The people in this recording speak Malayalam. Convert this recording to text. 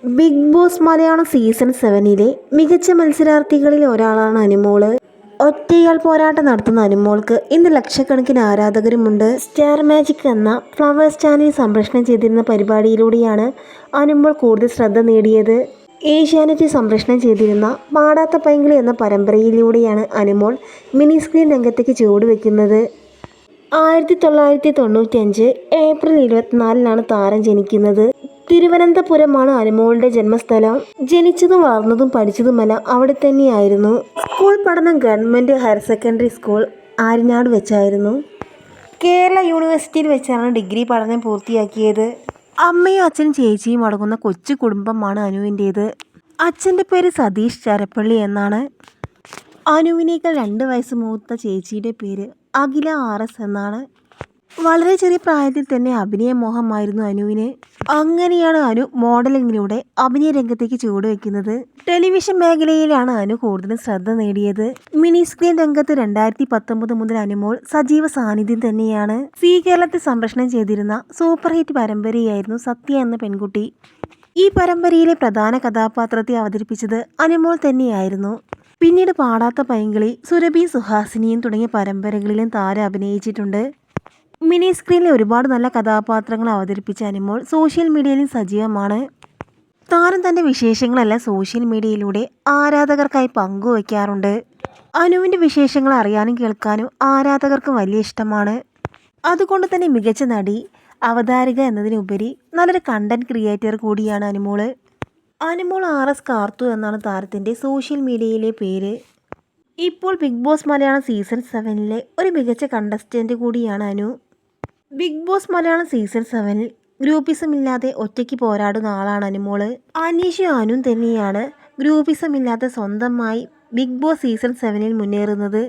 ബിഗ് ബോസ് മലയാളം സീസൺ 7-ലെ മികച്ച മത്സരാർത്ഥികളിൽ ഒരാളാണ് അനുമോള്. ഒറ്റയാൾ പോരാട്ടം നടത്തുന്ന അനുമോൾക്ക് ഇന്ന് ലക്ഷക്കണക്കിന് ആരാധകരുമുണ്ട്. സ്റ്റാർ മാജിക് എന്ന ഫ്ലവേഴ്സ് ചാനൽ സംപ്രേഷണം ചെയ്തിരുന്ന പരിപാടിയിലൂടെയാണ് അനുമോൾ കൂടുതൽ ശ്രദ്ധ നേടിയത്. ഏഷ്യാനെറ്റ് സംപ്രേഷണം ചെയ്തിരുന്ന പാടാത്ത പൈങ്കിളി എന്ന പരമ്പരയിലൂടെയാണ് അനുമോൾ മിനി സ്ക്രീൻ രംഗത്തേക്ക് ചുവടുവെക്കുന്നത്. 1995 ഏപ്രിൽ 24-നാണ് താരം ജനിക്കുന്നത്. തിരുവനന്തപുരമാണ് അനുമോളുടെ ജന്മസ്ഥലം. ജനിച്ചതും വളർന്നതും പഠിച്ചതുമെല്ലാം അവിടെ തന്നെയായിരുന്നു. സ്കൂൾ പഠനം government higher secondary school Aryanad വെച്ചായിരുന്നു. കേരള യൂണിവേഴ്സിറ്റിയിൽ വെച്ചാണ് ഡിഗ്രി പഠനം പൂർത്തിയാക്കിയത്. അമ്മയും അച്ഛനും ചേച്ചിയും അടങ്ങുന്ന കൊച്ചു കുടുംബമാണ് അനുവിൻ്റേത്. അച്ഛൻ്റെ പേര് സതീഷ് ചരപ്പള്ളി എന്നാണ്. അനുവിനേക്കാൾ 2 വയസ്സ് മൂത്ത ചേച്ചിയുടെ പേര് അഖില RS എന്നാണ്. വളരെ ചെറിയ പ്രായത്തിൽ തന്നെ അഭിനയ മോഹമായിരുന്നു അനുവിന്. അങ്ങനെയാണ് അനു മോഡലിങ്ങിലൂടെ അഭിനയ രംഗത്തേക്ക് ചുവടുവെക്കുന്നത്. ടെലിവിഷൻ മേഖലയിലാണ് അനു കൂടുതലും ശ്രദ്ധ നേടിയത്. മിനി സ്ക്രീൻ രംഗത്ത് 2019 മുതൽ അനുമോൾ സജീവ സാന്നിധ്യം തന്നെയാണ്. കേരളത്തിൽ സംപ്രേഷണം ചെയ്തിരുന്ന സൂപ്പർ ഹിറ്റ് പരമ്പരയായിരുന്നു സത്യ എന്ന പെൺകുട്ടി. ഈ പരമ്പരയിലെ പ്രധാന കഥാപാത്രത്തെ അവതരിപ്പിച്ചത് അനുമോൾ തന്നെയായിരുന്നു. പിന്നീട് പാടാത്ത പൈങ്കിളി, സുരഭി സുഹാസിനിയും തുടങ്ങിയ പരമ്പരകളിലും താരം അഭിനയിച്ചിട്ടുണ്ട്. മിനി സ്ക്രീനിലെ ഒരുപാട് നല്ല കഥാപാത്രങ്ങൾ അവതരിപ്പിച്ച അനുമോൾ സോഷ്യൽ മീഡിയയിലും സജീവമാണ്. താരം തൻ്റെ വിശേഷങ്ങളെല്ലാം സോഷ്യൽ മീഡിയയിലൂടെ ആരാധകർക്കായി പങ്കുവയ്ക്കാറുണ്ട്. അനുവിൻ്റെ വിശേഷങ്ങൾ അറിയാനും കേൾക്കാനും ആരാധകർക്ക് വലിയ ഇഷ്ടമാണ്. അതുകൊണ്ട് തന്നെ മികച്ച നടി, അവതാരിക എന്നതിനുപരി നല്ലൊരു കണ്ടന്റ് ക്രിയേറ്റർ കൂടിയാണ് അനുമോൾ. അനുമോൾ RS കാർത്തു എന്നാണ് താരത്തിൻ്റെ സോഷ്യൽ മീഡിയയിലെ പേര്. ഇപ്പോൾ ബിഗ് ബോസ് മലയാളം സീസൺ 7-ലെ ഒരു മികച്ച കണ്ടസ്റ്റൻ്റ് കൂടിയാണ് Anu. Big boss Malayalam season 7-ൽ ഗ്രൂപ്പിസം ഇല്ലാതെ ഒറ്റയ്ക്ക് പോരാടുന്ന ആളാണ് അനുമോള്. അനീഷും അനുവും തന്നെയാണ് ഗ്രൂപ്പിസം ഇല്ലാതെ സ്വന്തമായി ബിഗ് ബോസ് സീസൺ 7-ൽ മുന്നേറുന്നത്.